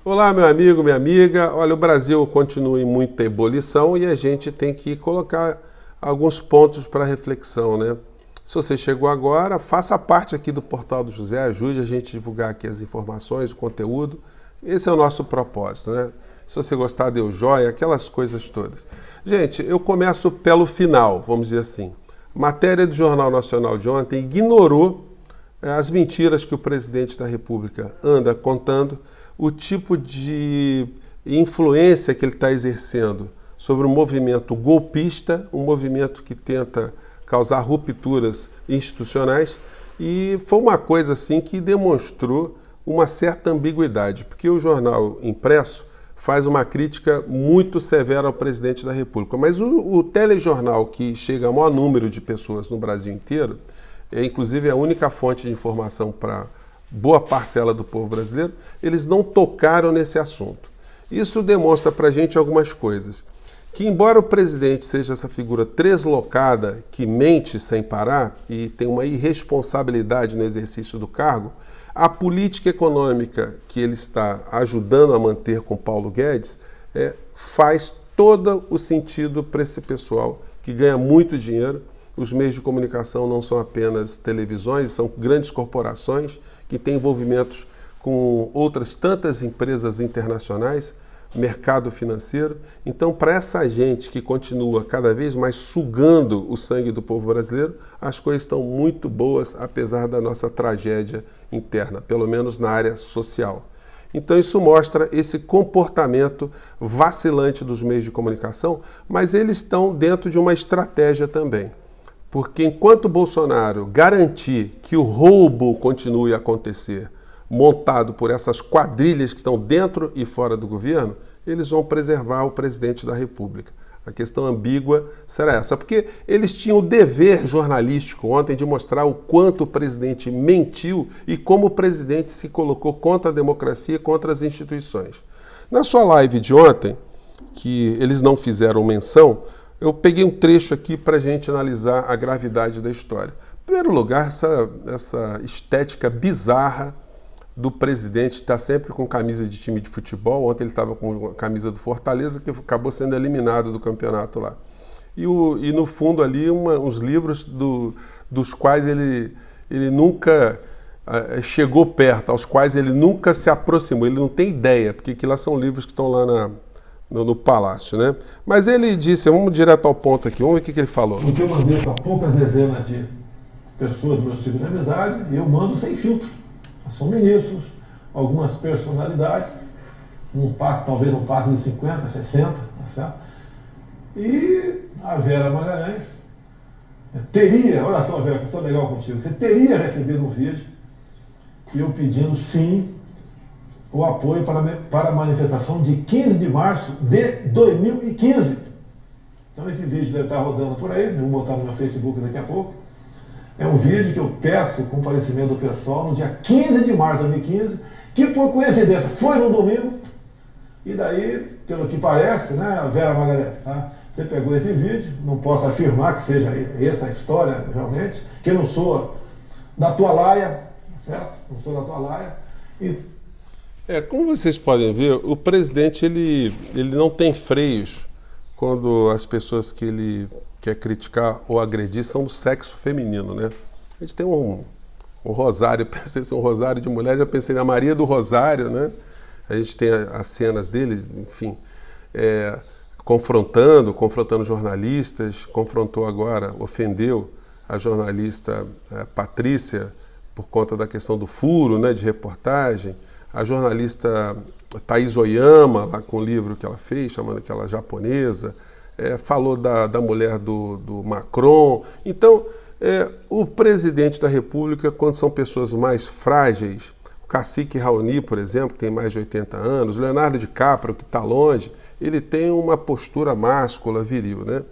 Olá, meu amigo, minha amiga. Olha, o Brasil continua em muita ebulição e a gente tem que colocar alguns pontos para reflexão, né? Se você chegou agora, faça parte aqui do Portal do José, ajude a gente a divulgar aqui as informações, o conteúdo. Esse é o nosso propósito, né? Se você gostar, dê o joia, aquelas coisas todas. Gente, eu começo pelo final, vamos dizer assim. A matéria do Jornal Nacional de ontem ignorou as mentiras que o presidente da República anda contando, o tipo de influência que ele está exercendo sobre um movimento golpista, um movimento que tenta causar rupturas institucionais, e foi uma coisa assim que demonstrou uma certa ambiguidade, porque o jornal impresso faz uma crítica muito severa ao presidente da República, mas o telejornal, que chega a maior número de pessoas no Brasil inteiro, é inclusive a única fonte de informação para boa parcela do povo brasileiro, eles não tocaram nesse assunto. Isso demonstra para a gente algumas coisas. Que embora o presidente seja essa figura translocada, que mente sem parar e tem uma irresponsabilidade no exercício do cargo, a política econômica que ele está ajudando a manter com Paulo Guedes faz todo o sentido para esse pessoal que ganha muito dinheiro. Os meios de comunicação não são apenas televisões, são grandes corporações que têm envolvimentos com outras tantas empresas internacionais, mercado financeiro. Então, para essa gente que continua cada vez mais sugando o sangue do povo brasileiro, as coisas estão muito boas, apesar da nossa tragédia interna, pelo menos na área social. Então isso mostra esse comportamento vacilante dos meios de comunicação, mas eles estão dentro de uma estratégia também. Porque enquanto Bolsonaro garantir que o roubo continue a acontecer, montado por essas quadrilhas que estão dentro e fora do governo, eles vão preservar o presidente da República. A questão ambígua será essa, porque eles tinham o dever jornalístico ontem de mostrar o quanto o presidente mentiu e como o presidente se colocou contra a democracia e contra as instituições. Na sua live de ontem, que eles não fizeram menção, eu peguei um trecho aqui para a gente analisar a gravidade da história. Em primeiro lugar, essa estética bizarra do presidente estar sempre com camisa de time de futebol. Ontem ele estava com a camisa do Fortaleza, que acabou sendo eliminado do campeonato lá. E no fundo ali uns livros dos quais ele nunca chegou perto, aos quais ele nunca se aproximou. Ele não tem ideia, porque aquilo lá são livros que estão lá no palácio, né? Mas ele disse, vamos direto ao ponto aqui, vamos ver o que ele falou. Porque eu mandei para poucas dezenas de pessoas do meu ciclo de amizade e eu mando sem filtro. São ministros, algumas personalidades, talvez um passe de 50, 60, tá certo? E a Vera Magalhães teria, olha só, Vera, que eu estou legal contigo, você teria recebido um vídeo e eu pedindo sim o apoio para a manifestação de 15 de março de 2015. Então esse vídeo deve estar rodando por aí, vou botar no meu Facebook daqui a pouco. É um vídeo que eu peço o comparecimento do pessoal no dia 15 de março de 2015, que por coincidência foi no domingo, e daí, pelo que parece, né, a Vera Magalhães, tá? Você pegou esse vídeo, não posso afirmar que seja essa a história realmente, que eu não sou da tua laia, certo? Não sou da tua laia. Como vocês podem ver, o presidente ele não tem freios quando as pessoas que ele quer criticar ou agredir são do sexo feminino, né? A gente tem um rosário, pensei em um rosário de mulher, já pensei na Maria do Rosário, né? A gente tem as cenas dele, enfim, confrontando jornalistas, confrontou agora, ofendeu a jornalista Patrícia por conta da questão do furo, né, de reportagem, a jornalista Thaís Oyama, lá com o livro que ela fez, chamando aquela japonesa, falou da mulher do Macron. Então, o presidente da República, quando são pessoas mais frágeis, o cacique Raoni, por exemplo, que tem mais de 80 anos, Leonardo DiCaprio, que está longe, ele tem uma postura máscula, viril, né?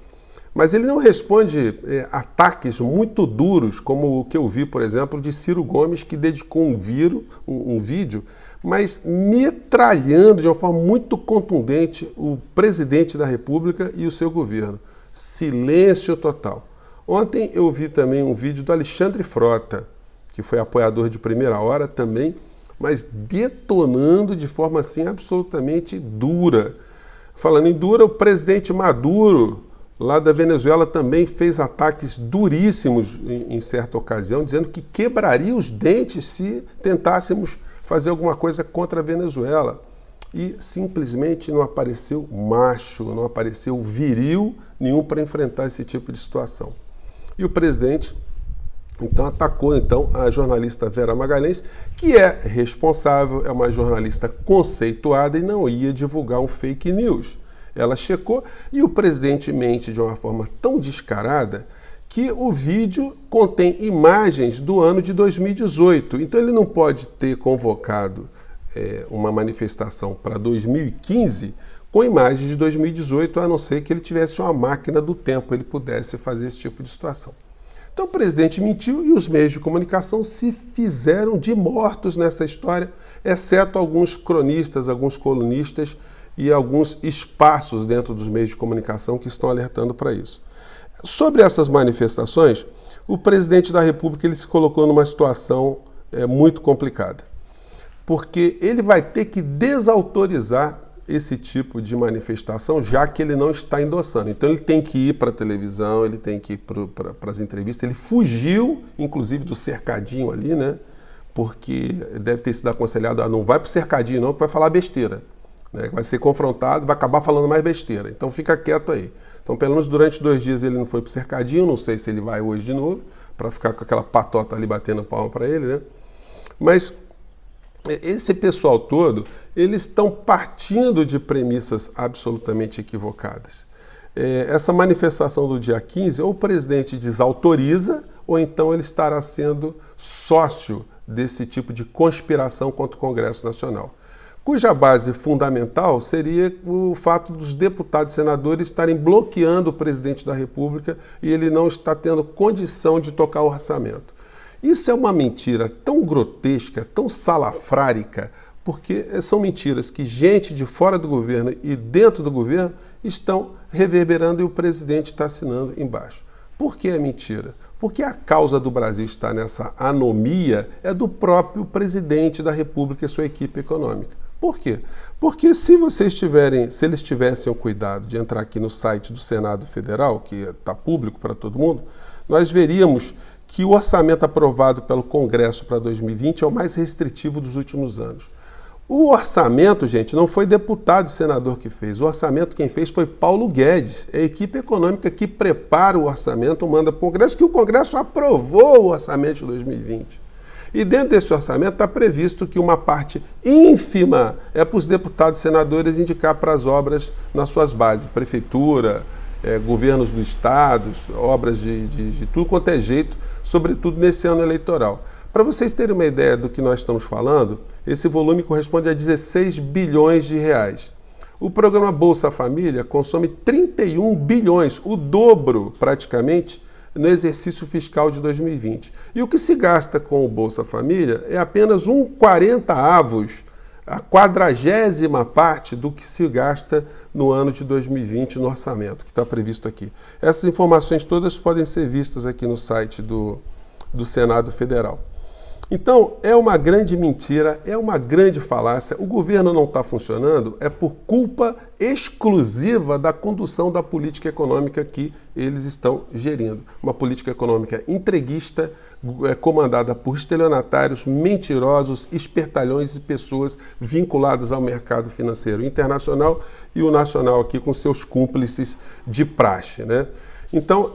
Mas ele não responde ataques muito duros, como o que eu vi, por exemplo, de Ciro Gomes, que dedicou um vídeo, mas metralhando de uma forma muito contundente o presidente da República e o seu governo. Silêncio total. Ontem eu vi também um vídeo do Alexandre Frota, que foi apoiador de primeira hora, também mas detonando de forma assim absolutamente dura. Falando em dura, o presidente Maduro, lá da Venezuela, também fez ataques duríssimos em certa ocasião, dizendo que quebraria os dentes se tentássemos fazer alguma coisa contra a Venezuela. E simplesmente não apareceu macho, não apareceu viril nenhum para enfrentar esse tipo de situação. E o presidente então atacou a jornalista Vera Magalhães, que é responsável, é uma jornalista conceituada e não ia divulgar um fake news. Ela checou e o presidente mente de uma forma tão descarada que o vídeo contém imagens do ano de 2018. Então ele não pode ter convocado uma manifestação para 2015 com imagens de 2018, a não ser que ele tivesse uma máquina do tempo, ele pudesse fazer esse tipo de situação. Então o presidente mentiu e os meios de comunicação se fizeram de mortos nessa história, exceto alguns cronistas, alguns colunistas e alguns espaços dentro dos meios de comunicação que estão alertando para isso. Sobre essas manifestações, o presidente da República ele se colocou numa situação muito complicada, porque ele vai ter que desautorizar esse tipo de manifestação, já que ele não está endossando. Então ele tem que ir para a televisão, ele tem que ir para as entrevistas. Ele fugiu, inclusive, do cercadinho ali, né? Porque deve ter sido aconselhado, não vai para o cercadinho não, que vai falar besteira. Né? Vai ser confrontado, vai acabar falando mais besteira. Então fica quieto aí. Então pelo menos durante 2 dias ele não foi para o cercadinho, não sei se ele vai hoje de novo, para ficar com aquela patota ali batendo palma para ele, né? Mas esse pessoal todo, eles estão partindo de premissas absolutamente equivocadas. Essa manifestação do dia 15, ou o presidente desautoriza, ou então ele estará sendo sócio desse tipo de conspiração contra o Congresso Nacional, cuja base fundamental seria o fato dos deputados e senadores estarem bloqueando o presidente da República e ele não está tendo condição de tocar o orçamento. Isso é uma mentira tão grotesca, tão salafrárica, porque são mentiras que gente de fora do governo e dentro do governo estão reverberando e o presidente está assinando embaixo. Por que é mentira? Porque a causa do Brasil estar nessa anomia é do próprio presidente da República e sua equipe econômica. Por quê? Porque se eles tivessem o cuidado de entrar aqui no site do Senado Federal, que está público para todo mundo, nós veríamos que o orçamento aprovado pelo Congresso para 2020 é o mais restritivo dos últimos anos. O orçamento, gente, não foi deputado e senador que fez. O orçamento quem fez foi Paulo Guedes. É a equipe econômica que prepara o orçamento, manda para o Congresso, que o Congresso aprovou o orçamento de 2020. E dentro desse orçamento está previsto que uma parte ínfima é para os deputados e senadores indicar para as obras nas suas bases, prefeitura, governos do estado, obras de tudo quanto é jeito, sobretudo nesse ano eleitoral. Para vocês terem uma ideia do que nós estamos falando, esse volume corresponde a 16 bilhões de reais. O programa Bolsa Família consome 31 bilhões, o dobro praticamente, no exercício fiscal de 2020. E o que se gasta com o Bolsa Família é apenas 1/40, a 40ª parte do que se gasta no ano de 2020 no orçamento, que está previsto aqui. Essas informações todas podem ser vistas aqui no site do Senado Federal. Então, é uma grande mentira, é uma grande falácia. O governo não está funcionando é por culpa exclusiva da condução da política econômica que eles estão gerindo. Uma política econômica entreguista, comandada por estelionatários, mentirosos, espertalhões e pessoas vinculadas ao mercado financeiro internacional e o nacional aqui com seus cúmplices de praxe, né? Então,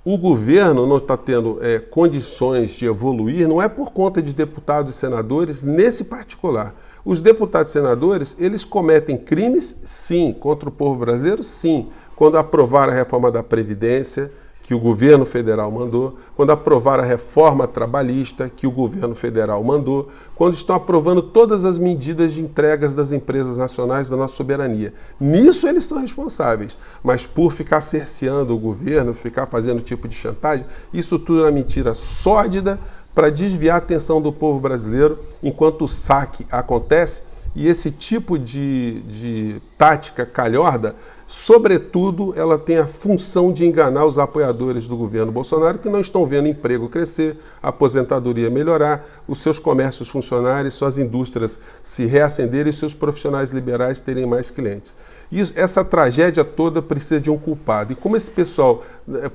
o governo não está tendo condições de evoluir, não é por conta de deputados e senadores nesse particular. Os deputados e senadores, eles cometem crimes, sim, contra o povo brasileiro, sim. Quando aprovaram a reforma da Previdência, que o governo federal mandou, quando aprovaram a reforma trabalhista, que o governo federal mandou, quando estão aprovando todas as medidas de entregas das empresas nacionais da nossa soberania. Nisso eles são responsáveis, mas por ficar cerceando o governo, ficar fazendo tipo de chantagem, isso tudo é uma mentira sórdida para desviar a atenção do povo brasileiro enquanto o saque acontece E esse tipo de tática calhorda, sobretudo, ela tem a função de enganar os apoiadores do governo Bolsonaro, que não estão vendo emprego crescer, a aposentadoria melhorar, os seus comércios funcionarem, suas indústrias se reacenderem e seus profissionais liberais terem mais clientes. E essa tragédia toda precisa de um culpado. E como esse pessoal,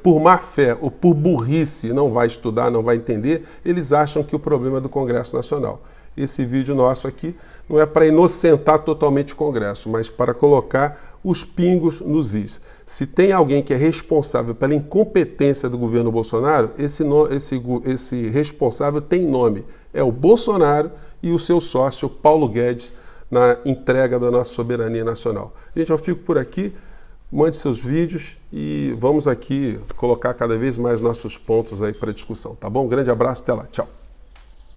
por má fé ou por burrice, não vai estudar, não vai entender, eles acham que o problema é do Congresso Nacional. Esse vídeo nosso aqui não é para inocentar totalmente o Congresso, mas para colocar os pingos nos is. Se tem alguém que é responsável pela incompetência do governo Bolsonaro, esse responsável tem nome. É o Bolsonaro e o seu sócio, Paulo Guedes, na entrega da nossa soberania nacional. Gente, eu fico por aqui. Mande seus vídeos e vamos aqui colocar cada vez mais nossos pontos aí para discussão, tá bom? Um grande abraço, até lá, tchau.